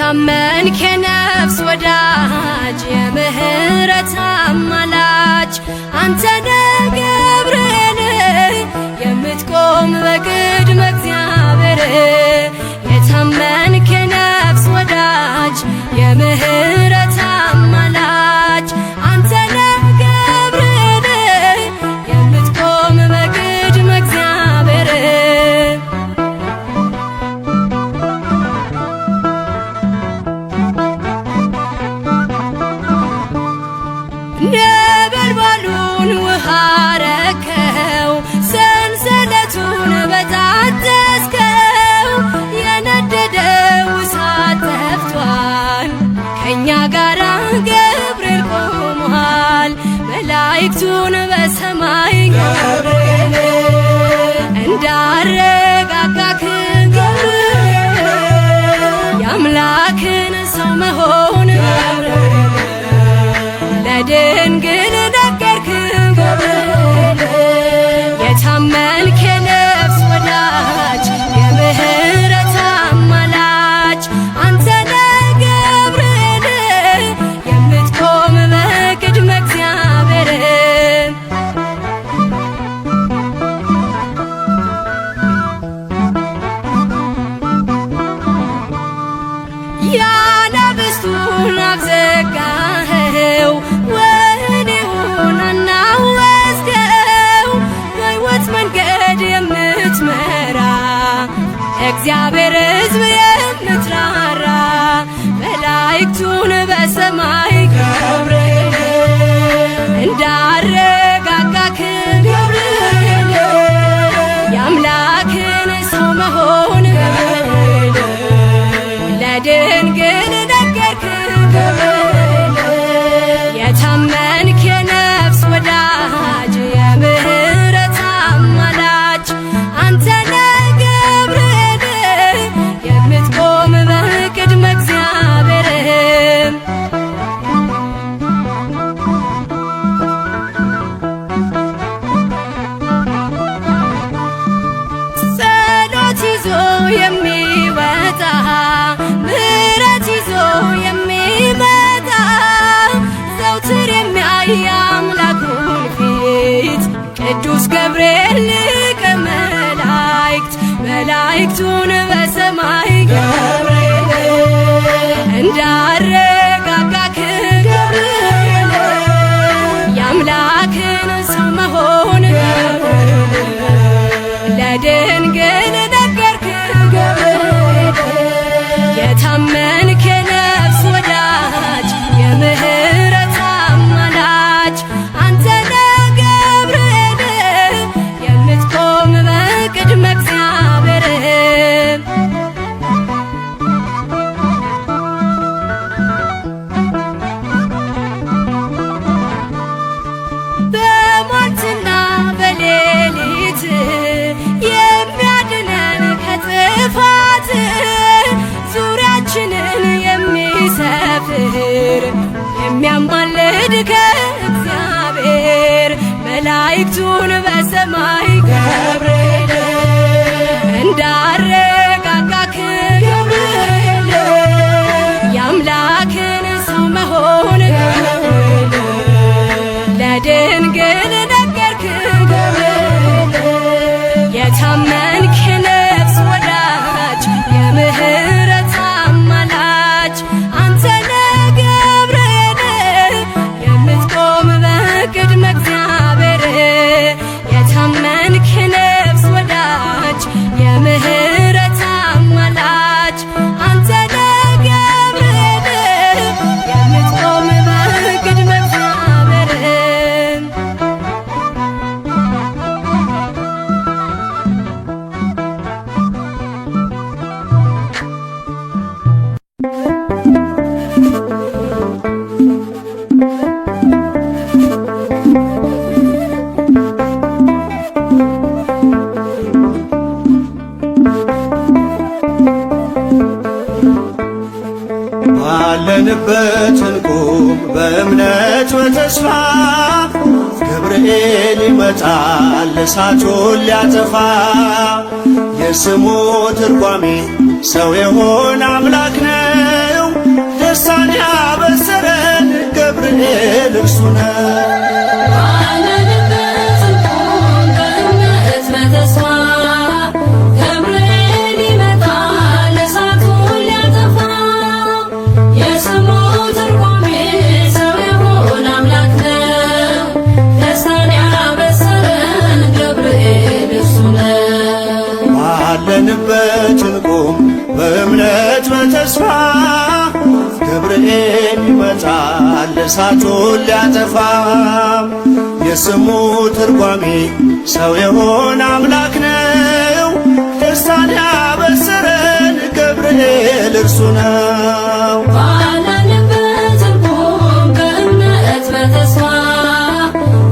የታመንክ የነፍስ ወዳጅ የምህረት አማላጅ አንተነ ገብርኤል የምትቆም በቅድመ እግዚአብሔር የታመንክ የነፍስ ወዳጅ የምህረት አማላጅ አንተነ ገብርኤል የምትቆም በቅድመ እግዚአብሔር ነበልባሉን ውሃ ረከው ሰንሰለቱን በጣጠስከው የነደደው እሳት ጠፍቷል ከእኛ ጋር ገብርኤል ቆሟል መላእክቱን በሰማይ ገብርኤል እንዳረጋጋክ ገብርኤል የአምላክን ሰው መሆን ለድንግል ነገርክ ገብርኤል የታመንክ የነፍስ ወዳጅ የምህረት አማላጅ አንተነ ገብርኤል የምትቆም በቅድመ እግዚአብሔር ያናብስቱን አፍ ዘጋኸው ወህኒውን አናወጽከው በሕይወት መንገድ የምትመራ እግዚአብሔር ሕዝብ የምትራራ መላእክቱን በሰማይ ገብርኤል እንዳረጋጋክ ገብርኤል የአምላክን ሰው መሆን ገብርኤል ለድንግል ነገርክ ገብርኤል የታመንክ የነፍስ ወዳጅ የምህረት አማላጅ አንተነ ገብርኤል የምትቆም በቅድመ እግዚአብሔር ጸሎት ይዞ የሚወጣ ምህረት ይዞ የሚመጣ ዘውትር የሚያይ አምላኩን ፊት ቅዱስ ገብርኤል ሊቀ መላእክት መላእክቱን በሰማይ ገብርኤል እንዳረጋጋክ ገብርኤል የአምላክን ሰው መሆን ለድንግል ነገርክ ገብርኤል የታመንክ የነፍስ ወዳጅ የምህረት አማላጅ አንተነ ገብርኤል የምትቆም በቅድመ እግዚአብሔር በሞትና በሌሊት የሚያድነን ከጥፋት ዙሪያችንን የሚሰፍር የሚያማልድ ከእግዚአብሔር መላእክቱን በሰማይ ገብርኤል እንዳረጋጋክ ገብርኤል የአምላክን ሰው መሆን ለድንግል ነገርክ ገብርኤል የታመንክ የነፍስ ወዳጅ የምህረት አማላጅ አንተነ ገብርኤል የምትቆም በቅድመ እግዚአብሔር የታመንክ የነፍስ ወዳጅ የምህረት አማላጅ አንተነ ገብርኤል የምትቆም በቅድመ እግዚአብሔር ባለንበት እንቁም በእምነት በተስፋ ገብርኤል ይመጣል እሳቱን ሊያጠፋ የስሙ ትርጓሜ ሰው የሆነ አምላክ ነው ደስታን ያበሰረን ገብርኤል እርሱ ነው። ባለንበት እንቆም በእምነት በተስፋ ገብርኤል ይመጣል እሳቱን ሊያጠፋ። የስሙ ትርጓሜ ሰው የሆነ አምላክ ነው። ደስታን ያበሰረን ገብርኤል እርሱ ነው። ባለንበት እንቁም በእምነት በተስፋ ገብርኤል ይመጣል እሳቱን ሊያጠፋ። የስሙ ትርጓሜ ሰው የሆነ አምላክ ነው። ደስታን ያበሰረን ገብርኤል እርሱ ነው። ባለንበት እንቆም በእምነት በተስፋ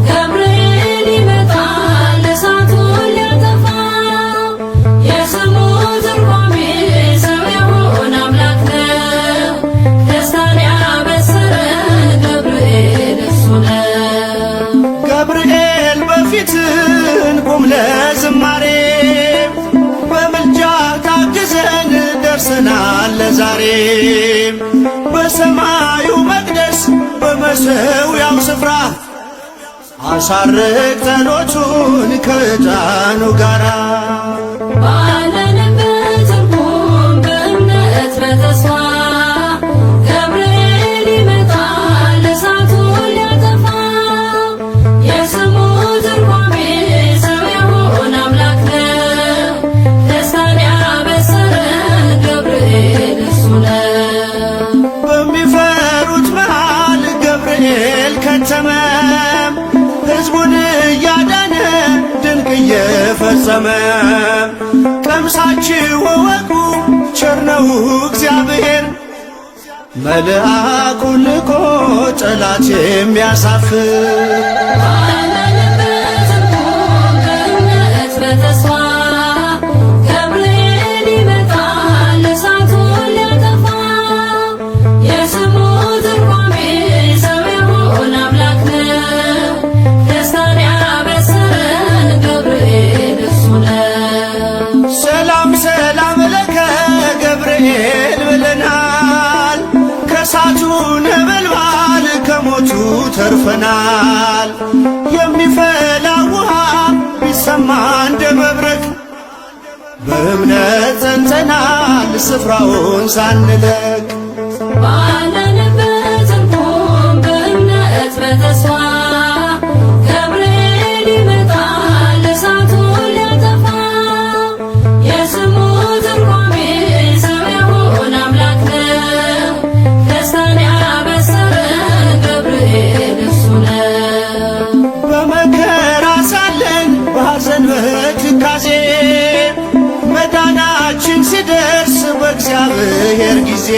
ገብርኤል ይመጣል እሳቱን ሊያጠፋ። የስሙ ትርጓሜ ሰው የሆነ አምላክ ነው። ደስታን ያበሰረን ገብርኤል እርሱ ነው። ገብርኤል በፊት እንቁም ለዝማሬ በምልጃ ታግዘን ደርሰናል ለዛሬ። በሰማዩ መቅደስ በመሠዊያው ስፍራ አሳርግ ጸሎቱን ከዕጣኑ ጋራ። ባለንበት እንቆም በእምነት በተስፋ ገብርኤል ይመጣል እሳቱን ሊያጠፋ። የስሙ ትርጓሜ ሰው የሆነ አምላክ ነው። ደስታን ያበሰረን ገብርኤል እርሱ ነው። በሚፈሩት መሃል ገብርኤል ከተመ ሕዝቡን እያዳነ ድንቅ እየፈጸመ። ቀምሳችሁ እወቁ ቸር ነው እግዚአብሔር መልአኩን ልኮ ጠላት የሚያሳፍር። ባለንበት እንቆም በእምነት በተስፋ ገብርኤል ይመጣል እሳቱን ሊያጠፋ። የስሙ ትርጓሜ ሰው የሆነ አምላክ ነው። ደስታን ያበሰረን ገብርኤል እርሱ ነው። ሰላም ሰላም ለከ ገብርኤል ብለናል። ከእሳቱ ነበልባል ከሞቱ ተርፈናል። የሚፈላ ውሃ ቢሰማ እንደ መብረቅ በእምነት ጸንተናል ስፍራውን ሳንለቅ። ባለንበት እንቆም በእምነት በተስፋ ገብርኤል ይመጣል እሳቱን ሊያጠፋ። የስሙ ትርጓሜ ሰው የሆነ አምላክ ነው። ደስታን ያበሰረን ገብርኤል እርሱ ነው። በመከራ ሳለን በሐዘን በትካዜ መዳናችን ሲደርስ በእግዚአብሔር ጊዜ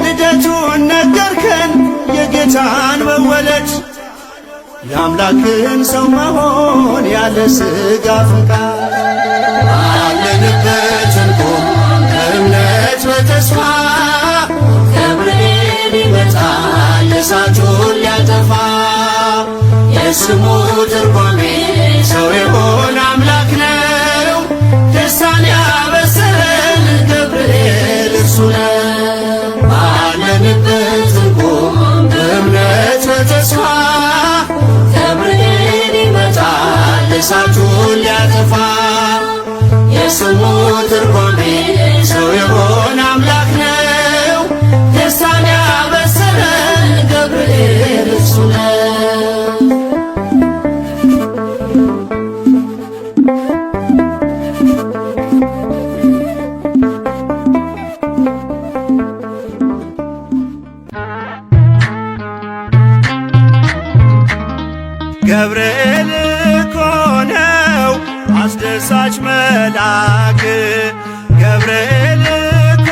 ልደቱን ነገርከን የጌታን መወለድ የአምላክን ሰው መሆን ያለ ሥጋ ፈቃድ። ባለንበት እንቆም በእምነት በተስፋ ገብርኤል ይመጣል እሳቱን ሊያጠፋ። የስሙ ትርጓሜ ሰው የሆነ አምላክ ነው። ደስታን ያበሰረን ገብርኤል እርሱ ነው። ባለንበት እንቆም በእምነት በተስፋ ገብርኤል ይመጣል እሳቱን ሊያጠፋ። የስሙ ትርጓሜ ሰው የሆነ አምላክ ነው። ደስታን ያበሰረን ገብርኤል እርሱ ነው። ገብርኤል እኮ ነው አስደሳች መልአክ። ገብርኤል እኮ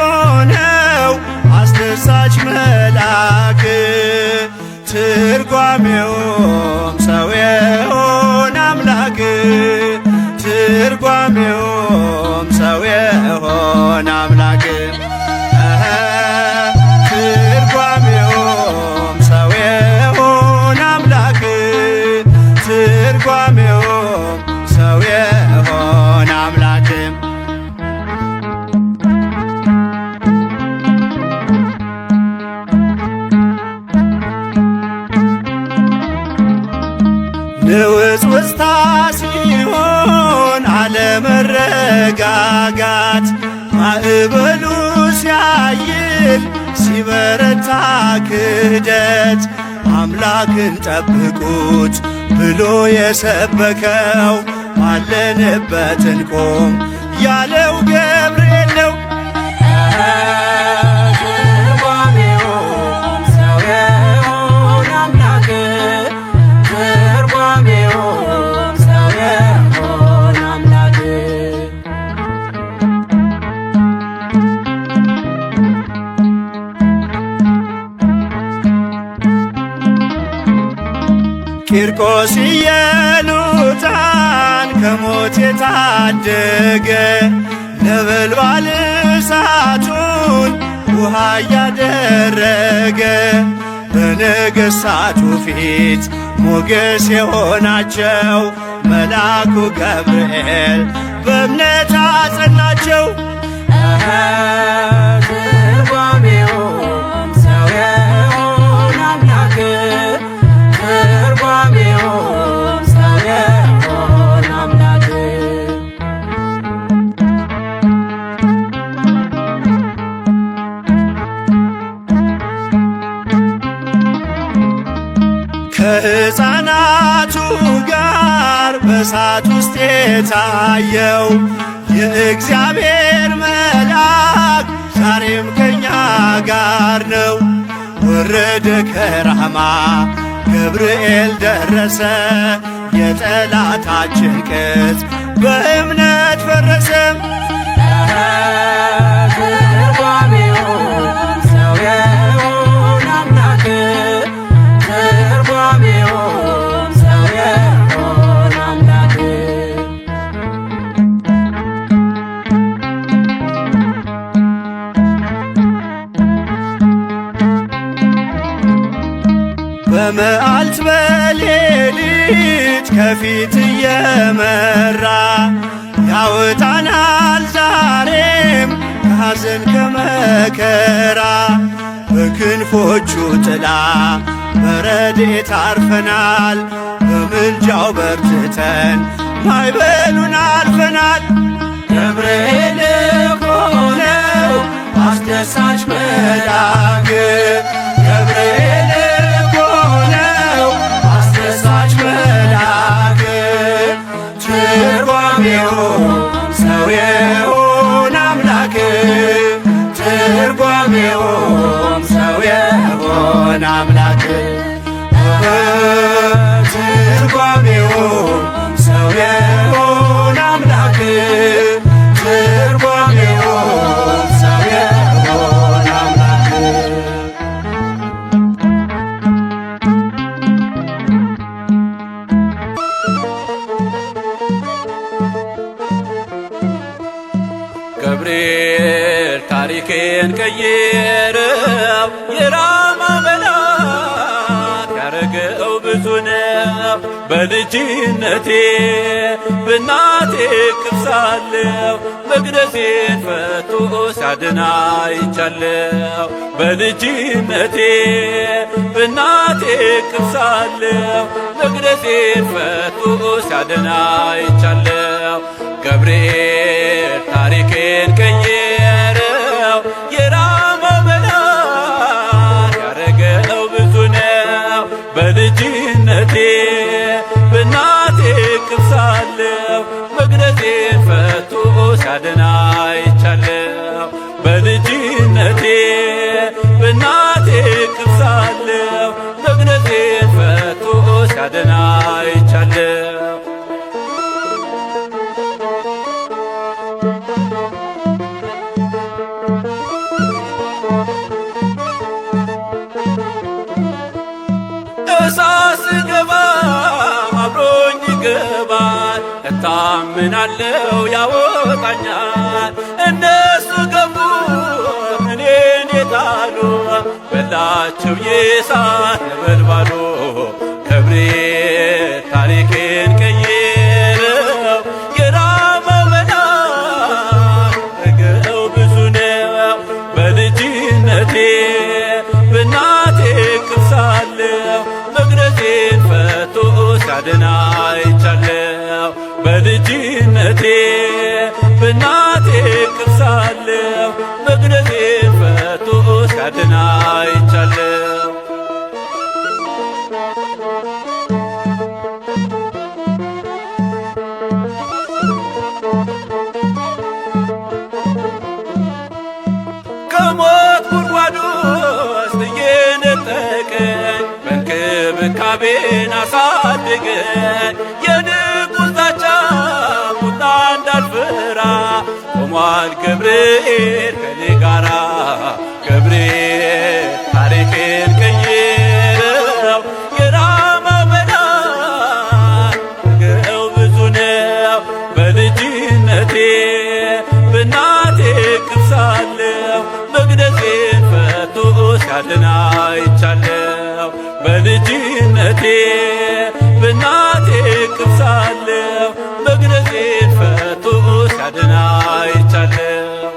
ነው አስደሳች መልአክ። ትርጓሜውም ሰው የሆነ አምላክ። ትርጓሜውም ሰው የሆነ አምላክ። ትርጓሜውም ሰው የሆነ አምላክ። ትርጓሜውም ሰው የሆነ አምላክ። አለመረጋጋት ማዕበሉ ሲያይል ሲበረታ ክህደት አምላክን ጠብቁት ብሎ የሰበከው ባለንበት እንቆም ያለው ገብርኤል ነው። ቂርቆስ ኢየሉጣን ከሞት የታደገ ነበልባል እሳቱን ውሃ እያደረገ በነገሥታቱ ፊት ሞገስ የሆናቸው መልአኩ ገብርኤል በእምነት አጸናቸው። ከሕፃናቱ ጋር በእሳት ውስጥ የታየው የእግዚአብሔር መልአክ ዛሬም ከኛ ጋር ነው። ወረደ ከራማ ገብርኤል ደረሰ፣ የጠላታችን ቅጥ በእምነት ፈረሰ። በመዓልት በሌሊት ከፊት እየመራ ያወጣናል ዛሬም ከሐዘን ከመከራ። በክንፎቹ ጥላ በረድኤት አርፈናል፣ በምልጃው በርትተን ማዕበሉን አልፈናል። ገብርኤል እኮ ነው አስደሳች መልአክ፣ ገብርኤል እኮ ነው አስደሳች መልአክ። ትርጓሜው ሰው የሆነ አምላክ፣ ትርጓሜው ሰው የሆነ አምላክ፣ ትርጓሜው ሰው የሆነ አምላክ፣ ትርጓሜው ሰው የሆነ አምላክ። ገብርኤል ታሪኬን ቀየረው፣ የራማ መልአክ ያረገው ብዙ ነው። በልጅነቴ በእናቴ እቅፍ ሳለሁ መቅደሴን ፈቶ ሲያድን አይቻለሁ። በልጅነቴ በእናቴ እቅፍ ሳለሁ መቅደሴን ፈቶ ሲያድን አይቻለሁ። ገብርኤል ታሪኬን ቀየረው፣ የራማው መልአክ ያረገው ብዙ ነው። በልጅነቴ በእናቴ እቅፍ ሳለሁ መቅደሴን ፈቶ ሲያድን አይቻለሁ። በልጅነቴ በእናቴ እቅፍ ሳለሁ መቅደሴን ፈቶ ሲያድን አይቻለሁ። እሳት ስገባ አብሮኝ ይገባል፣ እታምናለው ያወጣኛል። እነሱ ገቡ እኔን የጣሉ፣ በላቸው የእሳት ነበልባሉ። ገብርኤል ታሪኬን ቀየረው፣ የራማው መልአክ ያረገው ብዙ ነው። በልጅነቴ በእናቴ እቅፍ ሳለሁ መቅደሴን ፈቶ ሲያድን አይቻለሁ። በልጅነቴ እቅፍ ሳለሁ መግነዜን ፈቶ ሲያድን አይቻለሁ። ከሞት ጉድጓድ ውስጥ እየነጠቀኝ በእንክብካቤን አሳደገኝ። የንጉሥ ዛቻ ቁጣ እንዳልፈራ ቆሟል ገብርኤል ከኔ ጋራ። ገብርኤል ታሪኬን ቀየረው የራማው መልአክ ነገው ብዙ ነው። በልጅነቴ በእናቴ እቅፍ ሳለሁ መግነዜን ፈቶ ሲያድን አይቻለሁ። በልጅነቴ በእናቴ እቅፍ ሳለሁ መግነዜን ፈቶ ሲያድን አይቻለሁ።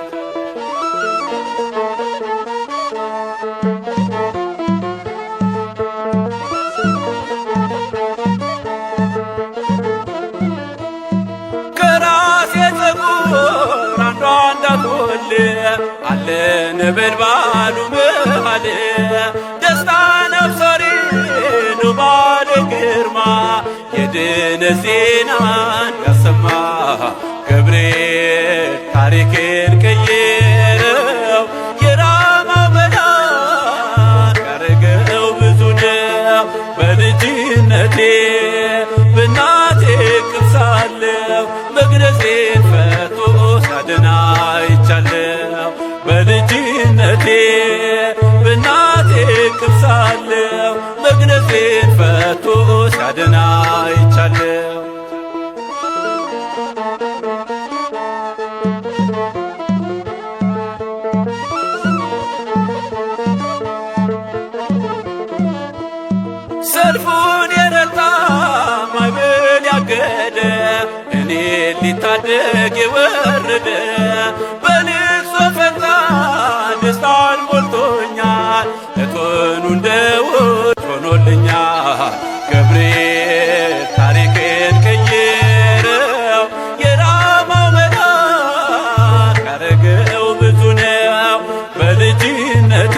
ከራሴ ፀጉር አንዷ እንዳትወል አለ ነበልባሉ መሃል። ደስታ ነፍሰሪ ነው ባለ ግርማ የድነት ዜናን ያሰማ። ገብርኤል ታሪኬን ቀየረው የራማው መልአክ ያረገው ብዙ ነው። በልጅነቴ በእናቴ እቅፍ ሳለሁ መግነዜን ፈቶ ሲያድን አይቻለሁ። በልጅነቴ በእናቴ እቅፍ ሳለሁ መግነዜን ፈቶ ሲያድን አይቻለሁ። ሰልፉን የረታ ማዕበል ያገደ እኔን ሊታደግ የወረደ በልቅሶ ፈንታ ደስታን ሞልቶኛል። እቶኑ እንደ ውድ ሆኖልኛል። ገብርኤል ታሪኬን ቀየረው የራማው መልአክ ያረገው ብዙ ነው። በልጅነቴ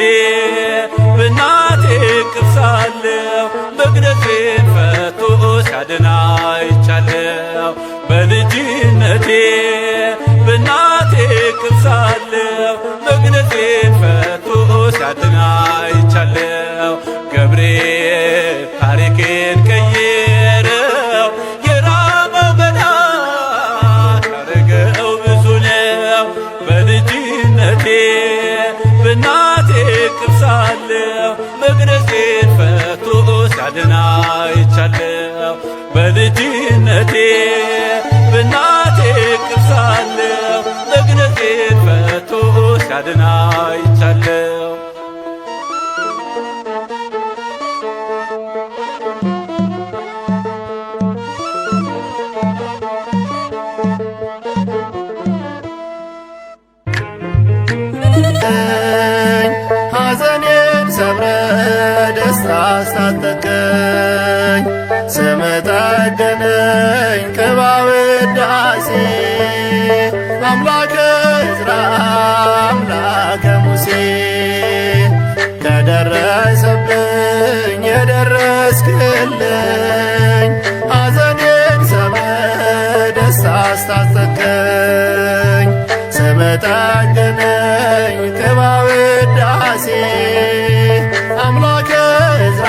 በእናቴ እቅፍ ሳለሁ መግነዜን ፈቶ ሲያድን አይቻለሁ። በልጅነቴ በእናቴ እቅፍ ሳለሁ መግነዜን ፈቶ ሲያድን አይቻለሁ። ገብርኤል ታሪኬን ቀየረው የራማው መልአክ ያረገው ብዙ ነው። በልጅነቴ በእናቴ እቅፍ ሳለሁ መግነዜን ፈቶ ሲያድን አይቻለሁ። በልጅነቴ በእናቴ እቅፍ ሳለሁ መግነዜን ፈቶ ሲያድን አይቻለሁ። ሐዘኔን ሰብረ ደስታ አስታጠቀኝ። ስም ጠገነኝ ቅባ ውዳሴ አምላከ ዕዝራ አምላከ ሙሴ። ከደረሰብኝ የደረስክልኝ ሐዘኔን ሰብረ ደስታ አስታጠቀኝ። ስም ጠገነኝ ቅባ ውዳሴ አምላከ ዕዝራ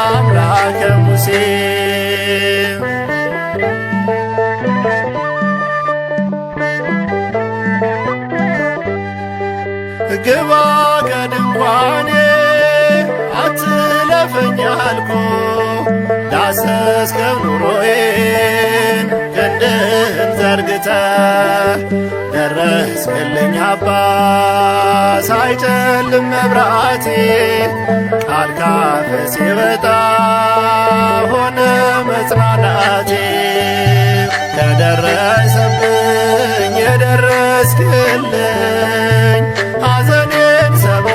አምላከ ሙሴ። ግባ ከድንኳኔ አትለፈኝ አልኩ ዳሰስከው ኑሮዬን ክንድህን ዘርግተህ ደረስክልኝ አባ ሳይጨልም መብራቴ ቃል ካፈ ሲወጣ ሆነ መጽናናቴ። ከደረሰብኝ የደረስክልኝ ሐዘኔን ሰብረ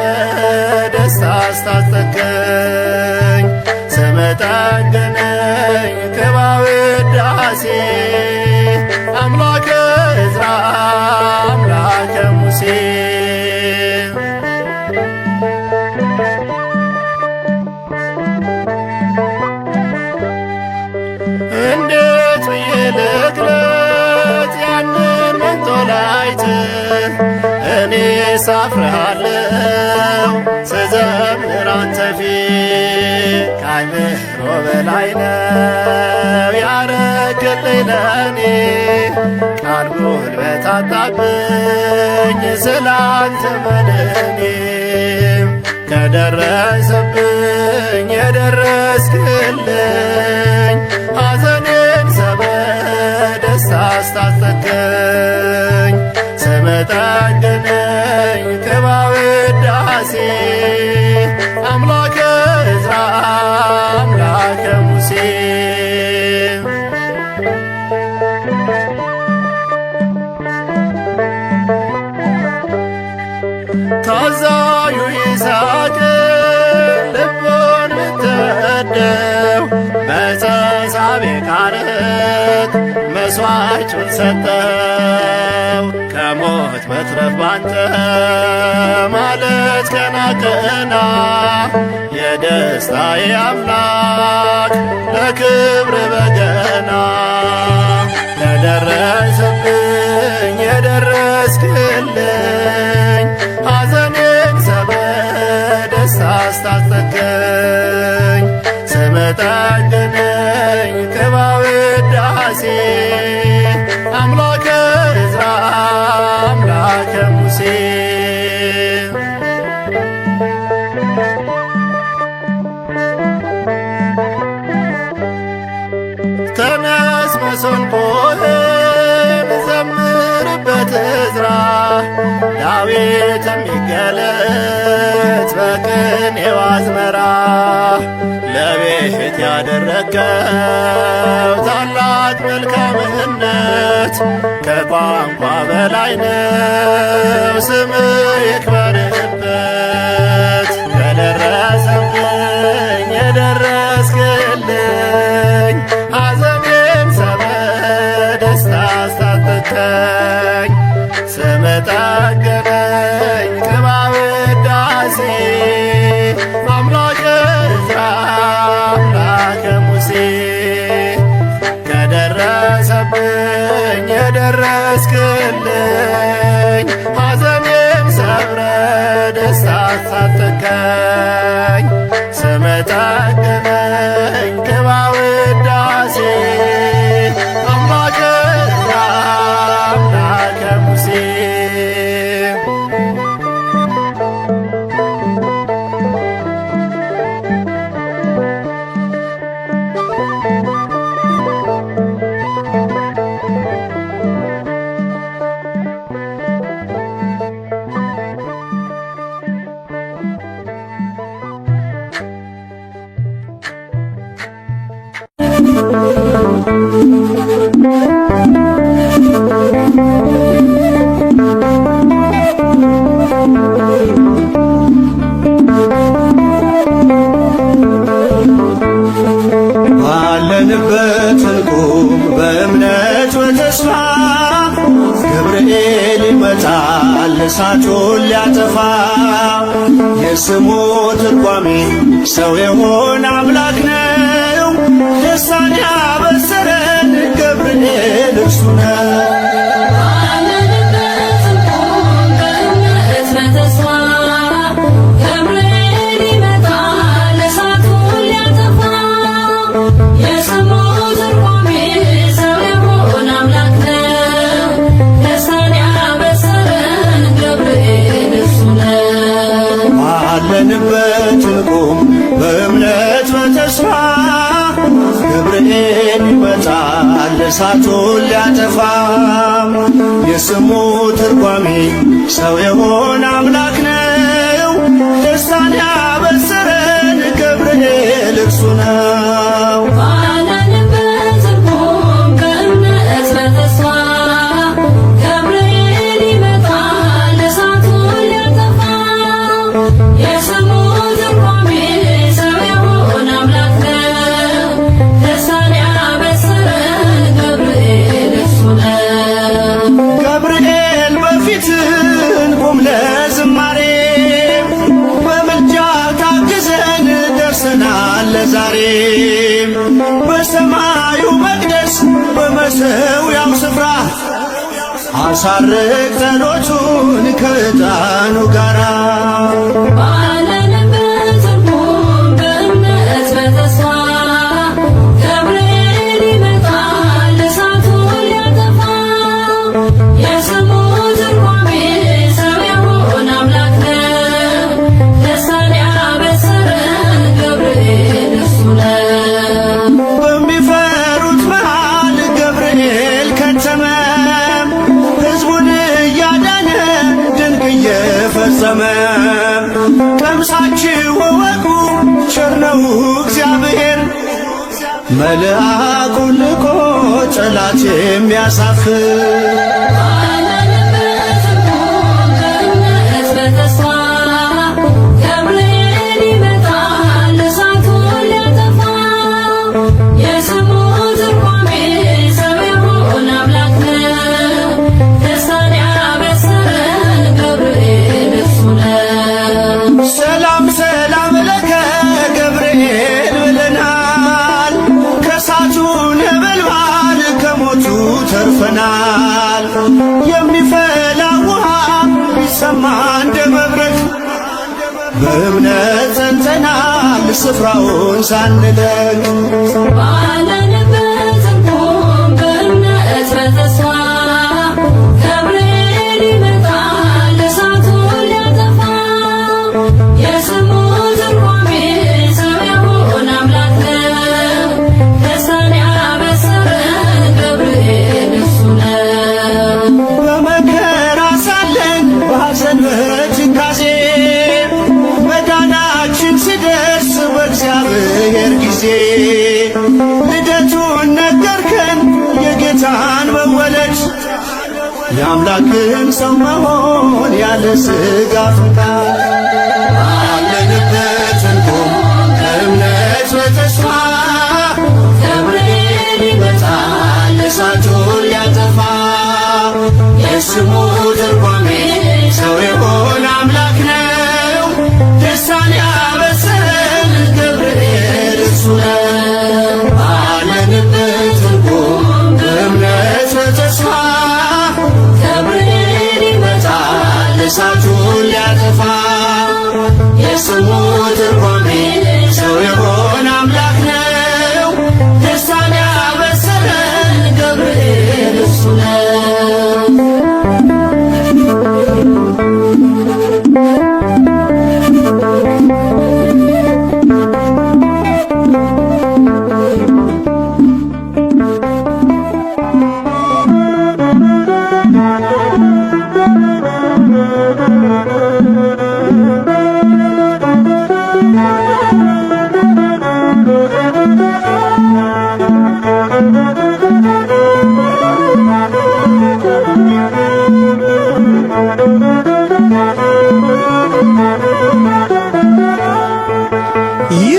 ደስታ አስታጠቀኝ። ስም ጠገነኝ ቅባ ውዳሴ አምላከ ዕዝራ አምላከ መስዋዕትህ እኔ ሳፍርሃለው ስዘምር አንተ ፊት ከአይምሮ በላይ ነው ያረክልኝ ለኔ ቃል ጉልበት አጣብኝ ስላንተ መድኔ ከደረሰብኝ የደረስክልኝ ሐዘኔን በደስታ አስታጠቅከኝ ስምህ ጠገነኝ ቅባ ውዳሴ አምላከ ዕዝራ አምላከ ሙሴ ታዛዡ ይስሐቅ ልቡን ብትወደው በተሳቤ ካርክ መሥዋዕቱን ሰጠው ከሞት መትረፍ ባንተ ማለት ቀና ቀና የደስታዬ አምላክ ለክብር በገና ለደረሰብኝ የደረስክልኝ ሐዘኔን በደስታ አስታጠቅከኝ ስምህ ጠገነኝ ቅባ ውዳሴ አምላከ ዕዝራ አምላከ ሙሴ ተነስ መሰንቆህን ዘምርበት ዕዝራ ዳዊት የሚገለጥ በቅኔው አዝመራ ለቤት ያደረገው ታላቅ መልካምነት ከቋንቋ በላይ ነው ስምህ ይክበርበት የደረሰብኝ የደረስክልኝ ሐዘኔን በደስታ አስታጠቅከኝ ስምህ ጠገነኝ ቅባ ውዳሴ አምላከ ዕዝራ አምላከ ሙሴ ከደረሰብኝ የደረስክልኝ ሐዘኔን ሰብረ ደስታ አስታጠቅከኝ ስምህ ጠገነኝ ቅባ ውዳሴ አምላከ ዕዝራ አምላከ ሙሴ ባለንበት እንቁም በእምነት በተስፋ ገብርኤል ይመጣል እሳቱን ሊያጠፋ የስሙ ትርጓሜ ሰው የሆነ አምላክ ነው ደስታን ያበሰረን ገብርኤል እርሱ ነው። ባለንበት እንቁም በእምነት በተስፋ ገብርኤል ይመጣል እሳቱን ሊያጠፋ የስሙ ትርጓሜ ሰው የሆነ አምላክ ነው ደስታን ያበሰረን ገብርኤል እርሱ ነው። ዛሬ ያሳርግ ጸሎቱን ከዕጣኑ ጋራ ባለንበት ትርጉም በእምነት በተስፋ ገብርኤል ይመጣል እሳቱን ሊያጠፋ የስሙ ትርጓሜ ሰው የሆነ አምላክ ነው። ደስታን ያበሰረን ገብርኤል እርሱ ነው። በሚፈሩት መሃል ገብርኤል ከተመ ሕዝቡን እያዳነ ድንቅ እየፈጸመ ቀምሳችሁ እወቁ ቸር ነው እግዚአብሔር መልአኩን ልኮ ጠላት የሚያሳፍር ባለንበት ትርጉም በእምነት በተስፋ ገብርኤል ይመጣል እሳቱን ሊያጠፋ የስሙ ትርጓሜ ሰው የሆነ አምላክ ነው። ደስታን ያበሰረን ገብርኤል እርሱ ነው። ሰላም ሰላም ለከ ገብርኤል ብለናል ከእሳቱ ነበልባል ከሞቱ ተርፈናል። የሚፈላ ውሃ ቢሰማ እንደ መብረቅ በእምነት ጸንተናል ስፍራውን ሳንለቅ ባለንበት ትርጉም በእምነት በተስፋ ገብርኤል ይመጣል እሳቱን ሊያጠፋ የስሙ ትርጓሜ ሰው የሆነ አምላክ ነው። ደስታን ያበሰረን ገብርኤል እርሱ ነው። በመከራ ሳለን በሐዘን በትካዜ መዳናችን ሲደርስ በእግዚአብሔር ጊዜ ልደቱን ነገርከን የጌታን መወለድ የአምላክን ሰው መሆን ያለ ሥጋ ፈቃድ ባለንበት እንቆም በእምነት በተስፋ ገብርኤል ይመጣል እሳቱን ሊያጠፋ የስሙ ትርጓሜ ሰው የሆነ አምላክ ነው። ደስታን ያበሰረን ገብርኤል እርሱ ነው። ባለንበት እንቆም በእምነት በተስፋ ገብርኤል ይመጣል እሳቱን ሊያጠፋ የስሙ ትርጓሜ ሰው የሆነ አምላክ ነው። ደስታን ያበሰረን ገብርኤል እርሱ ነው።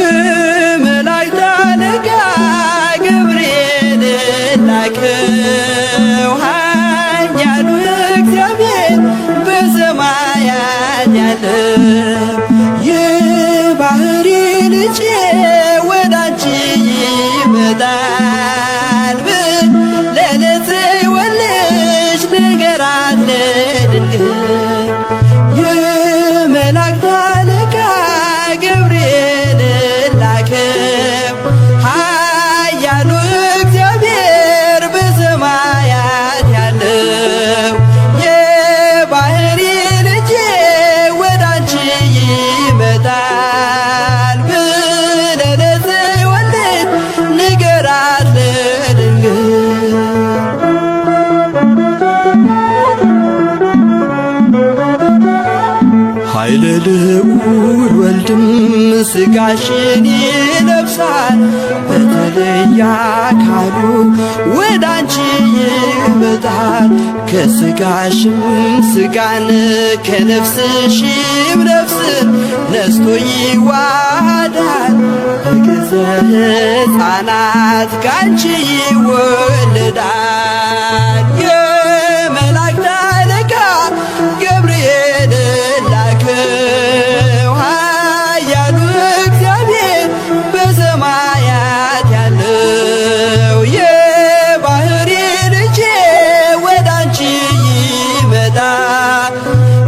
የመላእክት አለቃ ገብርኤል ላከው ኃያሉ እግዚአብሔር በሰማያት ያለው የባሕሪ ልጄ ወዳንቺ ይመጣል ብለህ ወልሽ ንገራት ለድንግል የመላእክት አለቃ ገብርኤል ላከው ኃያሉ እግዚአብሔር በሰማያት ያለው የባሕሪ ልጄ ወዳንቺ ይመጣል ብለህ ወልድ ንገራት ለድንግል ኃይለ ልዑል ወልድም ሥጋሽን ይለብሳል በተለየ አካሉ ወዳንቺ ይመጣል ከሥጋሽም ሥጋን ከነፍስሽም ነፍስን ነስቶ ይዋሃዳል በገጸ ሕፃናት ካንቺ ይወለዳል የመላእክት አለቃ ገብርኤል ላከው ኃያሉ እግዚአብሔር በሰማያት ያለው የባሕሪ ልጄ ወዳንቺ ሲመጣ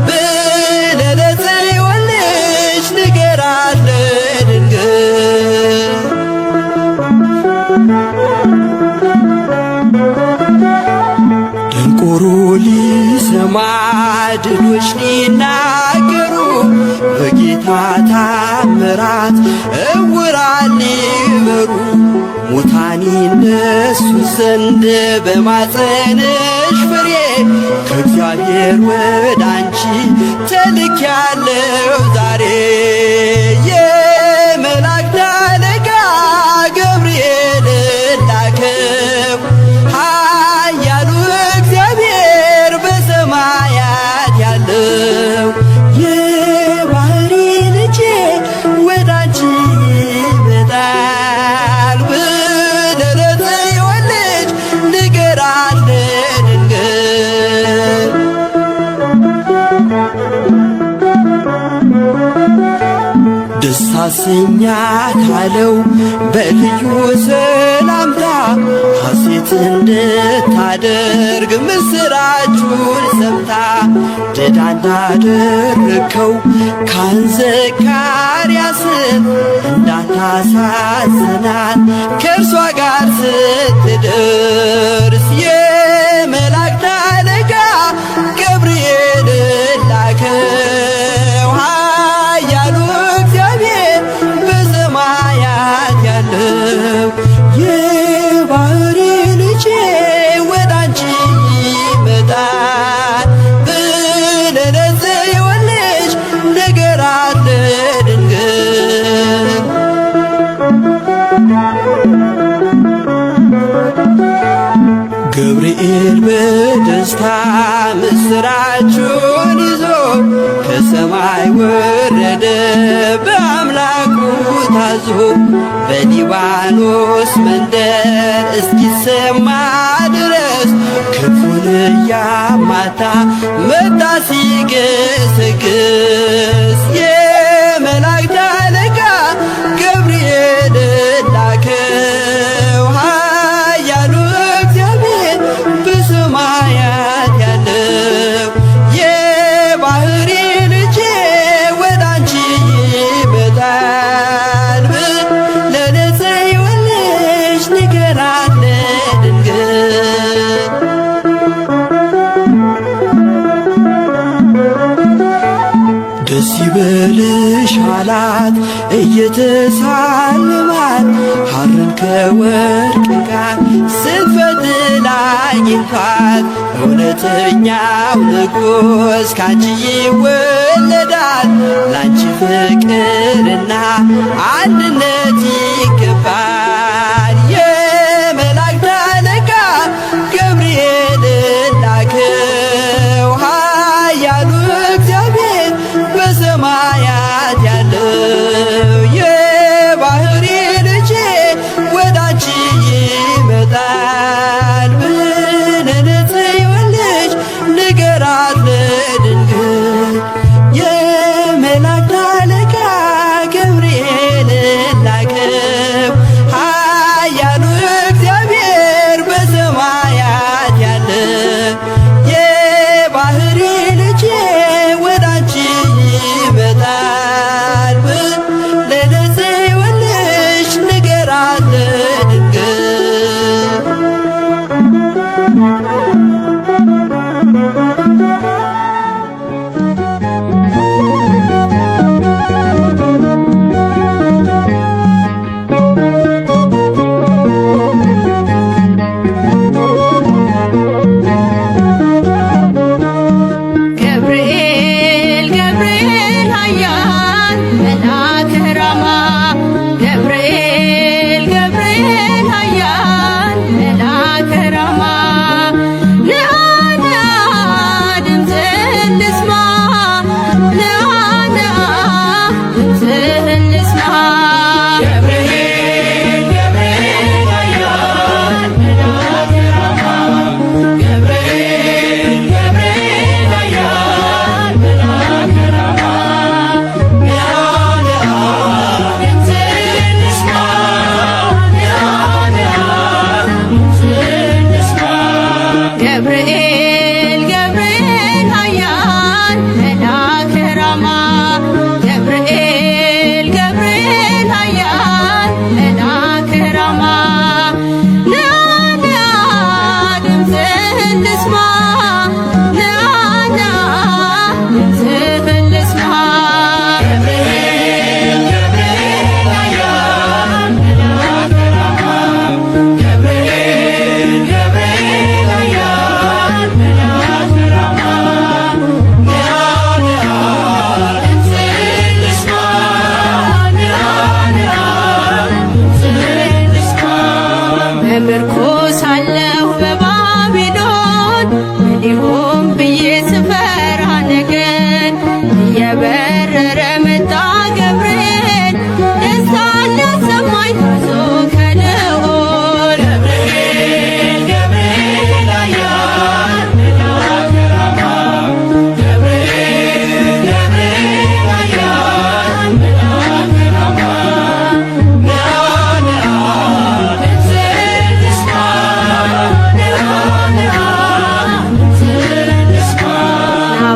ብለህ ለጽዮን ልጅ ንገራት ለድንግል። ደንቆሮ ሊሰማ ድኖች ሊናገሩ በጌታ ታምራት ዕውራን ሊበሩ ሙታን ይነሱ ዘንድ በማፀንሽ ፍሬ ከእግዚአብሔር ወደ አንቺ ተልኬያለሁ ዛሬ። የመላእክት አለቃ ገብርኤል ላከው ኃያሉ እግዚአብሔር በሰማያት ያለው የባሕሪ ልጄ ወደ አንቺ ይመጣል ብለህ ለጽዮን ልጅ ንገራት ለድንግል። ደስ አሰኛት አለው በልዩ ሰላምታ ሐሴት እንድታደርግ ምስራቹን ሰምታ ድዳ እንዳደረግከው ካህን ዘካርያስን እንዳታሳዝናት ከእርሷ ጋር ስትደርስ የመላእክት አለቃ ገብርኤል ላከው ኃያሉ እግዚአብሔር በሰማያት ያለው የባሕሪ ልጄ ወደ አንቺ ይመጣል ብለህ ለጽዮን ልጅ ንገራት ለድንግል። ገብርኤል በደስታ ምስራቹን ይዞ ከሰማይ ወረደ በአምላኩ ታዞ በሊባኖስ መንደር እስኪሰማ ድረስ ክንፉን እያማታ መጣ ሲገሰግስ የመላእክት አለቃ ገብርኤል ላከው ኃያሉ እግዚአብሔር በሰማያት ያለው የባሕሪ ልጄ ወደ አንቺ ይመጣል ብለህ ለጽዮን ልጅ ንገራት ለድንግል። ደስ ይበልሽ አላት እየተሳለማት ሐርን ከወርቅ ጋር ስትፈትል አግኝቷት እውነተኛው ንጉሥ ካንቺ ይወለዳል ላንቺ ፍቅርና አንድነት ይገባል። የመላእክት አለቃ ገብርኤል ላከው ኃያሉ እግዚአብሔር በሰማያት ያለው የባሕሪ ልጄ ወደ አንቺ ይመጣል ብለህ ለጽዮን ልጅ ንገራት ለድንግል። የመላእክት አለቃ ገብርኤል ላከው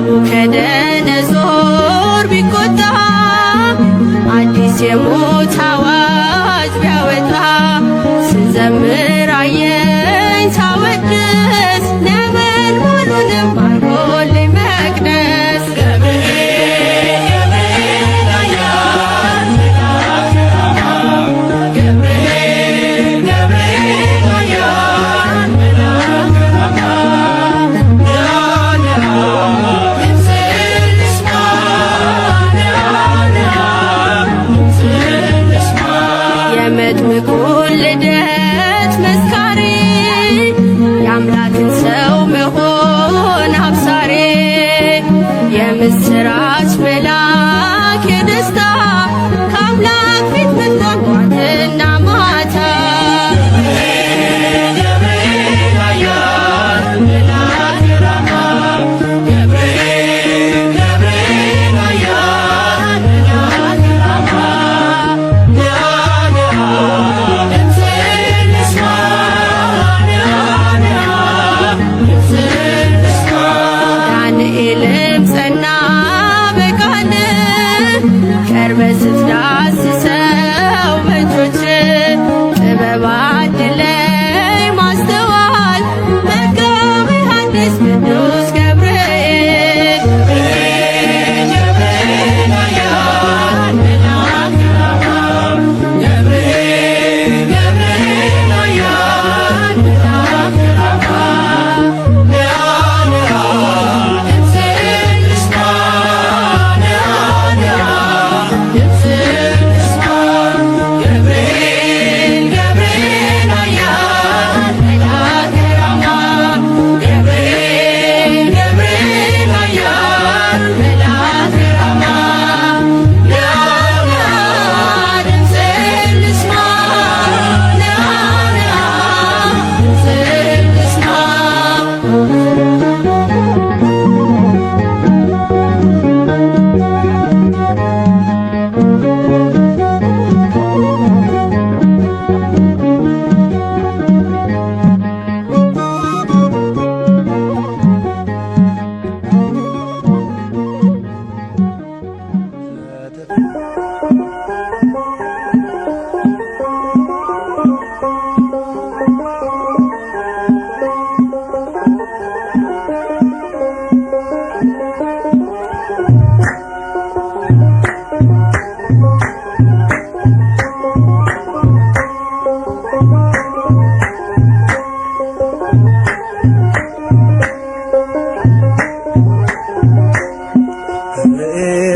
ናቡከደነጾር ቢቆጣ አዲስ የሞት አዋጅ ቢያወጣ ስዘምር አየኝ ሳወድስ ነበልባሉንም ባርኮልኝ መቅደስ የመጥምቁን ልደት መስካሪ የአምላክን ሰው መሆን አብሳሪ የምስራች መልአክ የደስታ ከአምላክ ፊት መጥቷል ጧትና ማታ ዳንኤልም ጸና በቃል ቀርበ ስትዳስሰው በእጆች ጥበብ አድለኝ ማስተዋል መጋቤ ሐዲስ ቅዱስ ገብርኤል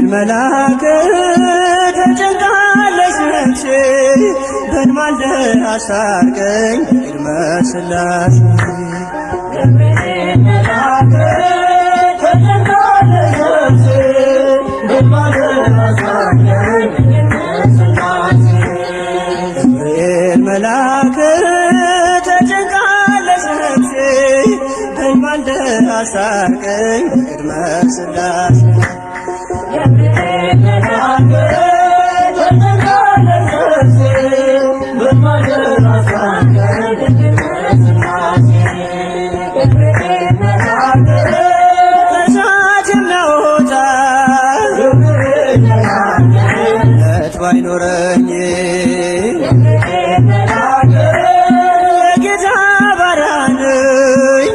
መልአክ ተጨንቃለች ነፍሴ በንማልደ አስታርቀኝ ቅድመ ሥላሴ መልአክ ተጨንቃለች ነፍሴ በንማልደ አስታርቀኝ ቅድመ ሥላሴ መልአክ ተጨንቃለች ነፍሴ በንማልደ አስታርቀኝ ቅድመ ሥላሴ እሳት የሚያወጣ ባይኖረኝ የጌታ ባሪያ ነኝ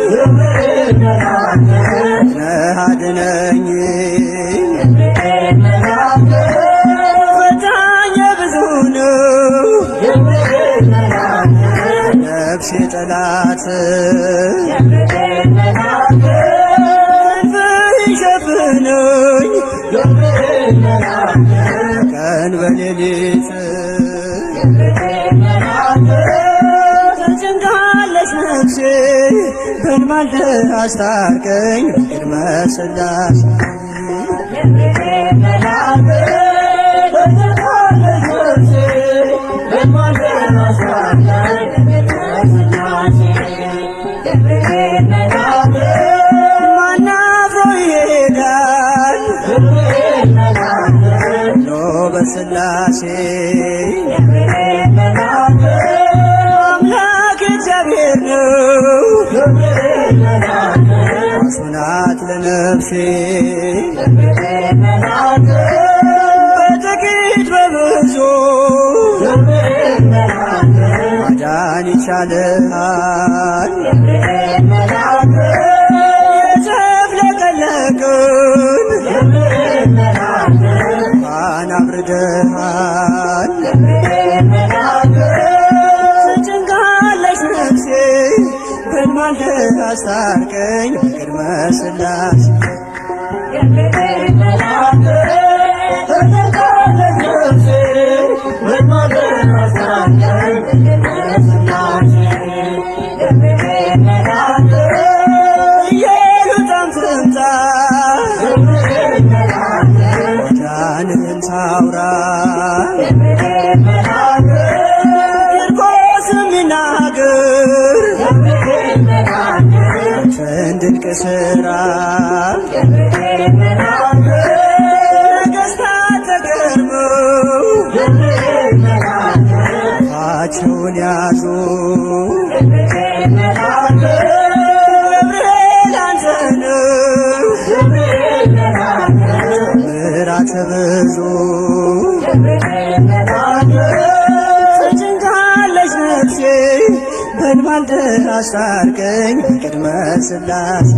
ነህ አድነኝ ፈታኝ ብዙ ነው ነፍሴ ጠላት ክንፍህ ሸፍነኝ ቀን በሌሊት ተጨንቃለች ነፍሴ በንማልደ አስታርቀኝ ቅድመ ሥላሴ ማናፍሮ ይሄዳል ኖ በሥላሴ አምላክ እግዚአብሔር ነው ዋስ ናት ለነፍሴ በጥቂት በብዙ ማዳን ይቻልሃል የተፍለቀለቅን እንኳን አብርደሃል ትጨንቃለች ነፍሴ በልማልደ አስታርቀኝ በቅድመ ሥላሴ ኢየሉጣም ትምጣ ኪዳንህን ታውራ ቂርቆስም ይናገር ድንቅ ሥራ ነገሥታት ተገርመው አፋቸውን ያዙ ገብርኤል አንተ ነህ ምሕረት ብዙ ተጨንቃለች ነፍሴ በልማልደ አስታርቀኝ በቅድመ ሥላሴ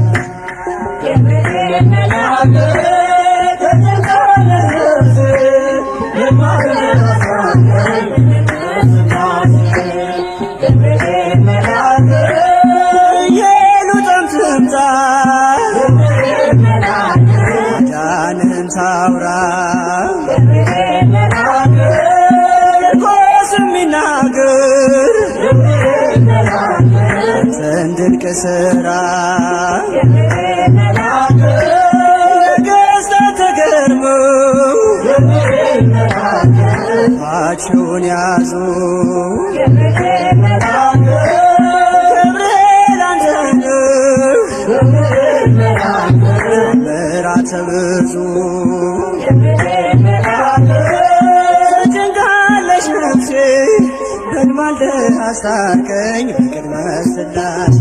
ኢየሉጣም ትምጣ ማዳንህን ታውራ ቂርቆስም ይናገር ድንቅ ሥራ ነገሥታት ተገርመው አፋቸውን ያዙ ገብርኤል አንተ ነህ ምሕረት ብዙ ተጨንቃለች ነፍሴ በልማልደ አስታርቀኝ በቅድመ ሥላሴ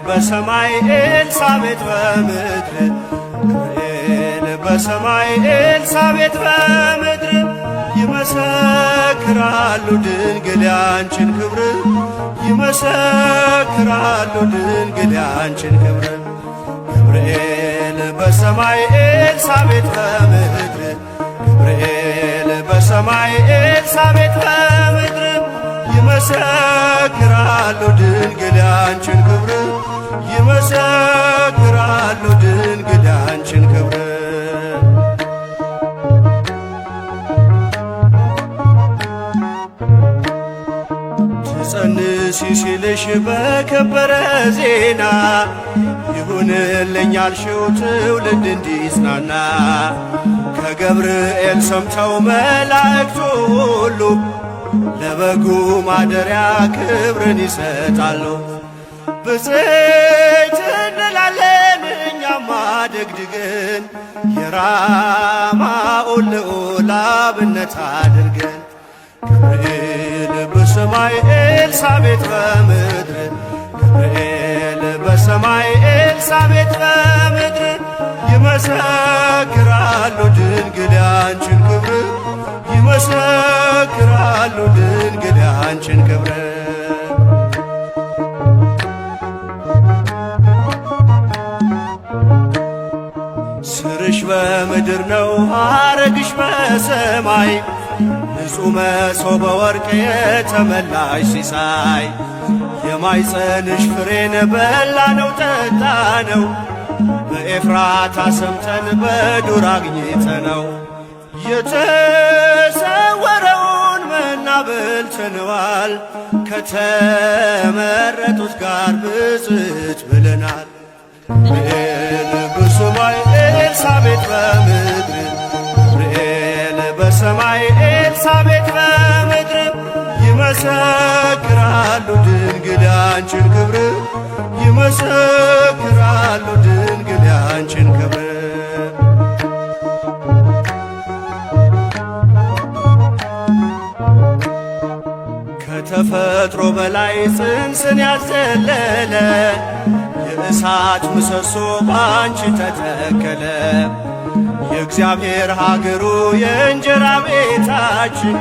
በሰማይ ኤልሳቤጥ በምድር ገብርኤል በሰማይ ኤልሳቤጥ በምድር ይመሰክራሉ ድንግል ያንቺን ክብር ይመሰክራሉ ድንግል ያንቺን ክብር ገብርኤል በሰማይ ኤልሳቤጥ በምድር ገብርኤል በሰማይ ኤልሳቤጥ በምድር ይመሰክራሉ ድንግል ያንቺን ክብር ይመሰክራሉ ድንግል ያንቺን ክብር ትጸንሲ ሲልሽ በከበረ ዜና ይሁንልኝ ያልሽው ትውልድ እንዲጽናና ከገብርኤል ሰምተው መላእክቱ ሁሉ ለበጉ ማደሪያ ክብርን ይሰጣሉ። ብፅዕት እንላለን እኛማ ደግድገን የራማውን ልዑል አብነት አድርገን ገብርኤል በሰማይ ኤልሳቤጥ በምድር ገብርኤል በሰማይ ኤልሳቤጥ በምድር ይመሰክራሉ ድንግል ያንቺን ክብር ይመሰክራሉ ድንግል ያንቺን ክብር ስርሽ በምድር ነው ሐረግሽ በሰማይ ንጹሕ መሶበ ወርቅ የተመላሽ ሲሳይ የማይጸንሽ ፍሬን በላነው ጠጣነው፣ በኤፍራታ ሰምተን በዱር አግኝተነው። የተሰወረውን መና በልተነዋል፣ ከተመረጡት ጋር ብፅዕት ብለናል። ገብርኤል በሰማይ ኤልሳቤጥ በምድር፣ ገብርኤል በሰማይ ኤልሳቤጥ በምድር ይመሰክራሉ ድንግል ያንቺን ክብር፣ ይመሰክራሉ ድንግል ያንቺን ክብር። ከተፈጥሮ በላይ ጽንስን ያዘለለ የእሳት ምሰሶ ባንቺ ተተከለ። የእግዚአብሔር ሀገሩ የእንጀራ ቤታችን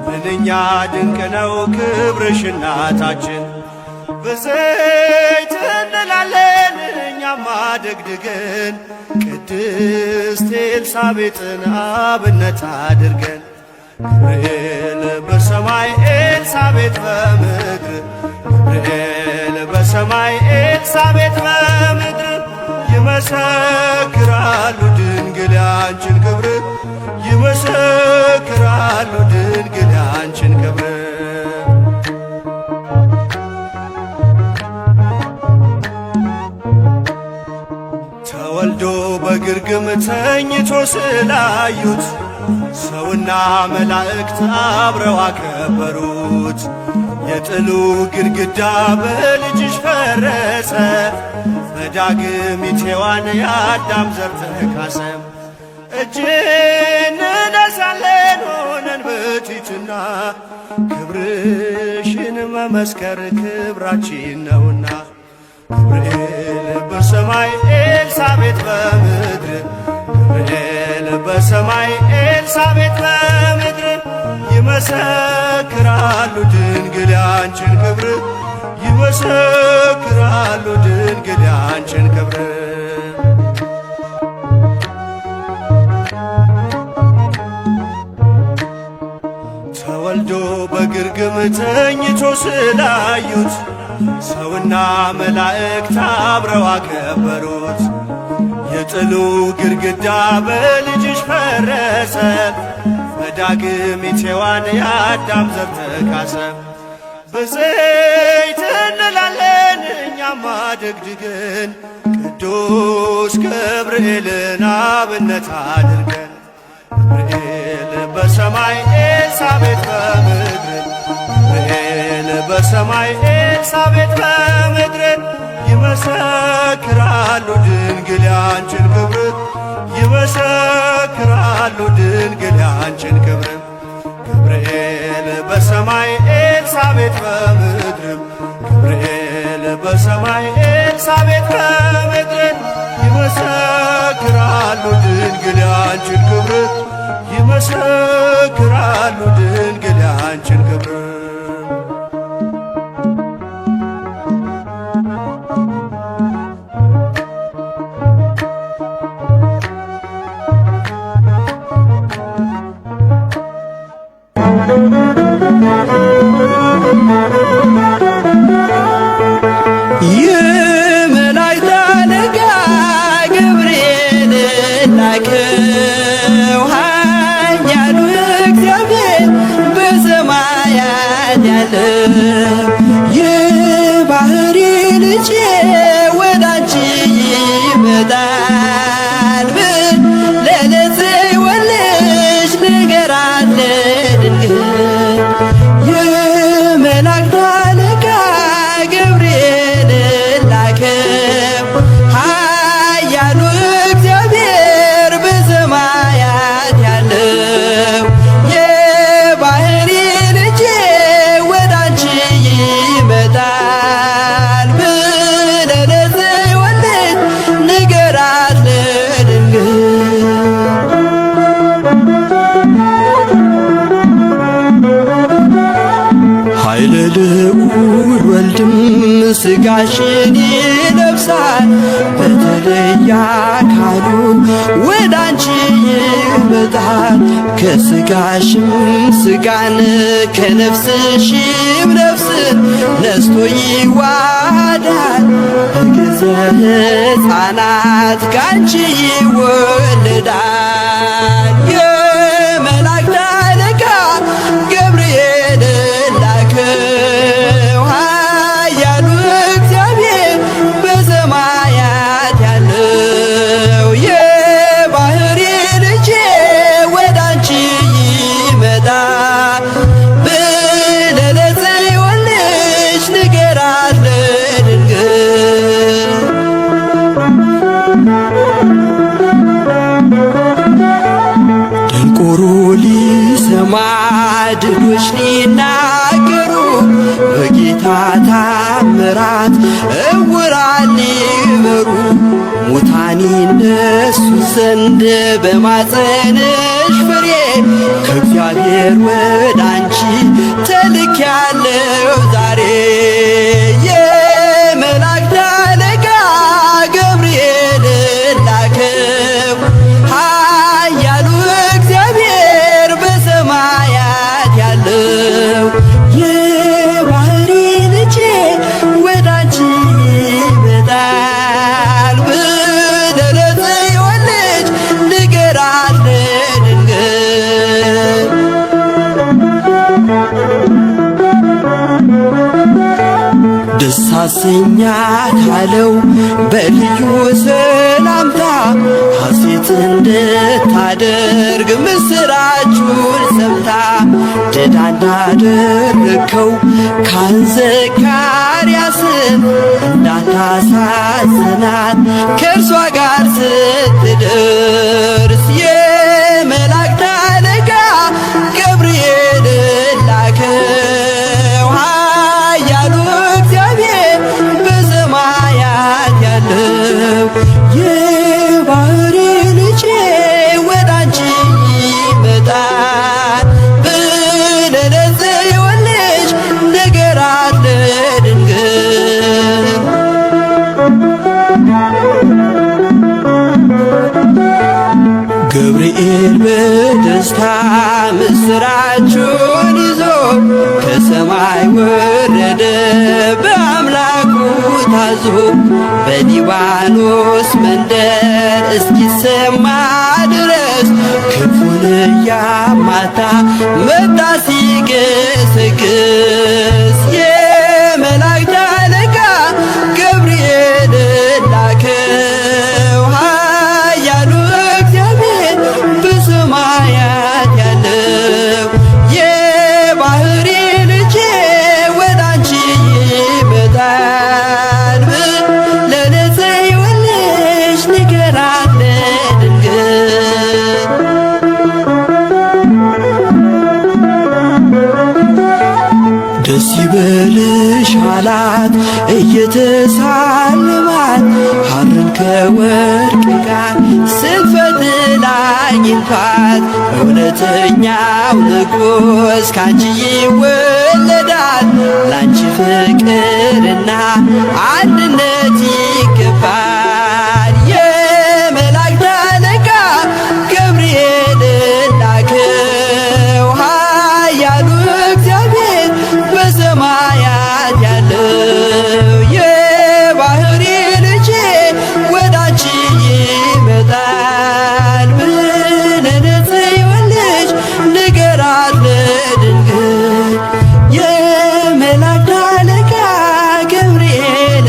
ምንኛ ድንቅ ነው ክብርሽ እናታችን። በዘይት እንላለን እኛማ ደግድገን ቅድስት ኤልሳቤጥን አብነት አድርገን። ገብርኤል በሰማይ ኤልሳቤጥ በምድር፣ ገብርኤል በሰማይ ኤልሳቤጥ በምድር ይመሰክራሉ ድንግል ያንቺን ክብር፣ ይመሰክራሉ ድንግል ያንቺን ክብር። ተወልዶ በግርግም ተኝቶ ስላዩት ሰውና መላእክት አብረው አከበሩት። የጥሉ ግድግዳ በልጅሽ ፈረሰ፣ በዳግሚት ሔዋን የአዳም ዘር ተካሰ። እጅ እንነሳለን ሆነን በትሕትና፣ ክብርሽን መመስከር ክብራችን ነውና። ገብርኤል በሰማይ ኤልሳቤጥ በምድር፣ ገብርኤል በሰማይ ኤልሳቤጥ በምድር ይመሰክራሉ ድንግል ያንቺን ክብር፣ ይመሰክራሉ ድንግል ያንቺን ክብር። ተወልዶ በግርግም ተኝቶ ስላዩት ሰውና መላእክት አብረው አከበሩት። የጥሉ ግድግዳ በልጅሽ ፈረሰ፣ በዳግሚት ሔዋን የአዳም ዘር ተካሰ። በዘይት እንላለን እኛማ ደግድገን ቅዱስ ገብርኤልን አብነት አድርገን። ገብርኤል በሰማይ ኤልሳቤጥ በምድር፣ ገብርኤል በሰማይ ኤልሳቤጥ በምድር ይመሰክራሉ ድንግል ያንቺን ክብር፣ ይመሰክራሉ ድንግል ያንቺን ክብር። ገብርኤል በሰማይ ኤልሳቤጥ በምድር፣ ገብርኤል በሰማይ ኤልሳቤጥ በምድር ይመሰክራሉ ድንግል ያንቺን ክብር፣ ይመሰክራሉ ድንግል ያንቺን ክብር። የመላእክት አለቃ ገብርኤል ላከው ኃያሉ እግዚአብሔር በሰማያት ያለው የባሕሪ ልጄ ወዳንቺ ይመጣል ለጽዮንሽ ንገራት ለድንግል። የመላእክት አለቃ ገብርኤል ላከው ኃያሉ እግዚአብሔር በሰማያት ያለው የባሕሪ ልጄ ወዳንቺ ይመጣል ለጽዮንሽ ንገራት ለድንግል። ኃይለ ልዑል ወልድም ሥጋሽን ይለብሳል በተለየ አካሉ ወዳንቺ ይመጣል። ከሥጋሽም ሥጋን ከነፍስሽ ስጋዊም ነፍስን ነስቶ ይዋሃዳል። በግዘ ሕፃናት ካንቺ ይወለዳል። የመላእክት አለቃ ገብርኤልን ላከው ኃያሉ እግዚአብሔር በሰማያት ያለው የባህሪ ልጄ ወዳንቺ ይመጣል ብለህ ለጽዮን ልጅ ንገራት ለድንግል። ደንቆሮ ሊሰማ ድዶች ሊናገሩ በጌታ ታምራት ዕውራን ሊበሩ ሙታን ይነሱ ዘንድ በማፀንሽ ፍሬ ከእግዚአብሔር ወደ አንቺ ተልኬያለሁ ዛሬ። የመላእክት አለቃ ገብርኤልን ላከው ኃያሉ እግዚአብሔር በሰማያት ያለው የባህሪ ልጄ ወደ አንቺ ይመጣል ብለህ ለጽዮን ልጅ ንገራት ለድንግል። ደስ አሰኛት አለው በልዩ ሰላምታ ሐሴት እንድታደርግ ምስራቹን ሰምታ ድዳ እንዳደረግከው ካህን ዘካርያስን እንዳታሳዝናት ከእርሷ ጋር ስትደርስ የመላእክት አለቃ ገብርኤልን ላከው ኃያሉ እግዚአብሔር በሰማያት ያለው የባህሪ ልጄ ወደ አንቺ ይመጣል ብለህ ለጽዮን ልጅ ንገራት ለድንግል። ገብርኤል በደስታ ምስራቹን ይዞ ከሰማይ ወረደ በአምላኩ ታዞ በሊባኖስ መንደር እስኪሰማ ድረስ ክፉን እያማታ መጣ ሲገሰግስ የመላእክት አለቃ ገብርኤልን ላከው ኃያሉ እግዚአብሔር በሰማያት ያለው የባህሪ ልጄ ወደ አንቺ ይመጣል ብለህ ለጽዮን ልጅ ንገራት ለድንግል። ደስ ይበልሽ አላት እየተሳለማት ሐርን ከወርቅ ጋር ስትፈትል አግኝቷት እውነተኛው ንጉሥ ካንቺ ይወለዳል ላንቺ ፍቅርና አንድነት ይገባል። የመላእክት አለቃ ገብርኤልን ላከው ኃያሉ እግዚአብሔር በሰማያት ያለው የባህሪ ልጄ ወደ አንቺ ይመጣል ብለህ ለጽዮን ልጅ ንገራት ለድንግል። የመላእክት አለቃ ገብርኤልን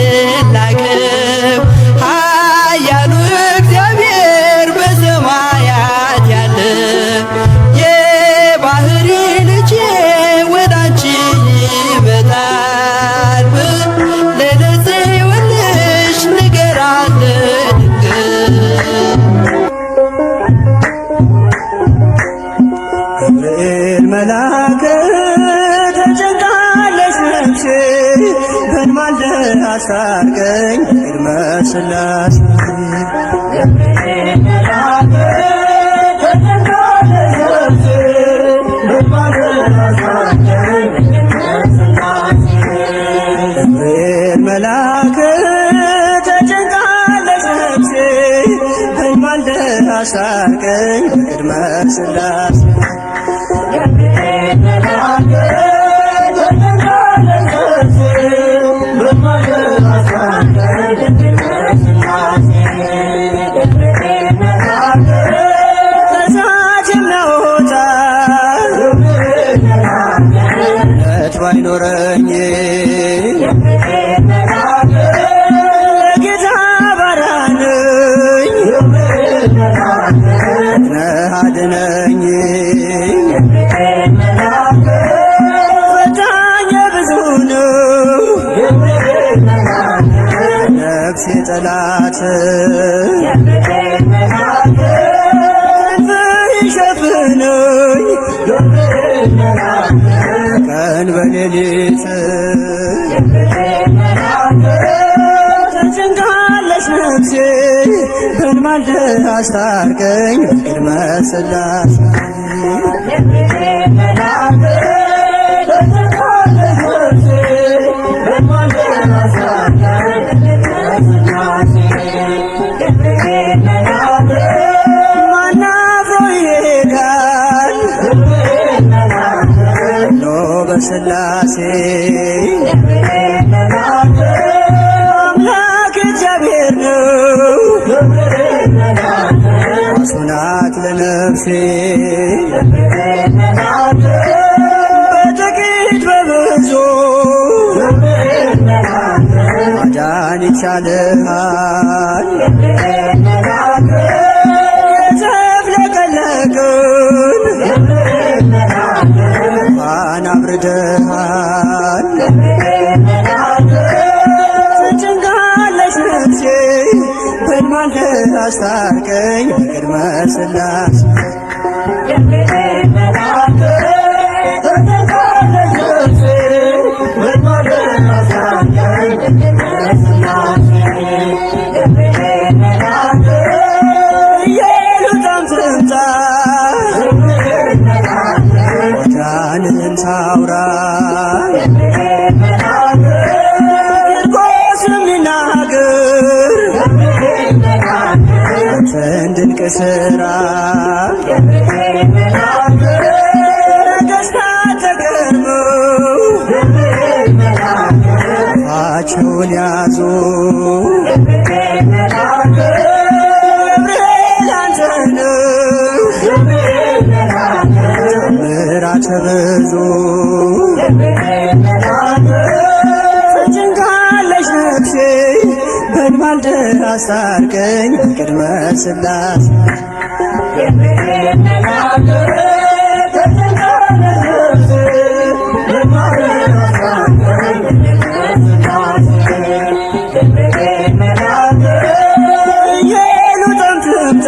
ላከው ኃያሉ እግዚአብሔር በሰማያት ያለው የባህሪ ልጄ ወደ አንቺ ይመጣል ብለህ ለጽዮን ልጅ ንገራት ለድንግል። ገብርኤል መልአክ ተጨንቃለች ነፍሴ በሕልም አስታርቀኝ ቅድመ ሥላሴ። ገብርኤል መልአክ ተጨንቃለች ነፍሴ በሕልም አስታርቀኝ ቅድመ ሥላሴ። ገብርኤል መልአክ ተጨንቃለች ነፍሴ በሕልም አስታርቀኝ ቅድመ ሥላሴ። ገብርኤል መልአክ ተጨንቃለች ነህ አድነኝ ፈታኝ ብዙ ነው ነፍሴ ጠላት ይሸፍነኝ ቀን በሌሊት ተጨንቃለች ነፍሴ በማልደህ አስታርቀኝ በቅድመ ሥላሴ በሥላሴ አምላክ እግዚአብሔር ነው ዋሱናት ለነፍሴ በጥቂት በብዙ ማዳን ይቻልሃል የተፍለቀለቅን ፋና አብርደሃል ተጨንቃለች ነፍሴ በማልደህ አስታርቀኝ በቅድመ ሥላሴ ኪዳንህን ሳውራ ቂርቆስ የሚናገር አንተን ድንቅ ሥራ ነገሥታት ተገርመው አፋቸውን ያዙ ገብርኤል አንተ ነህ ምሕረት ብዙ ተጨንቃለች ነፍሴ በማልደህ አስታርቀኝ በቅድመ ሥላሴ የሉጣም ትምጣ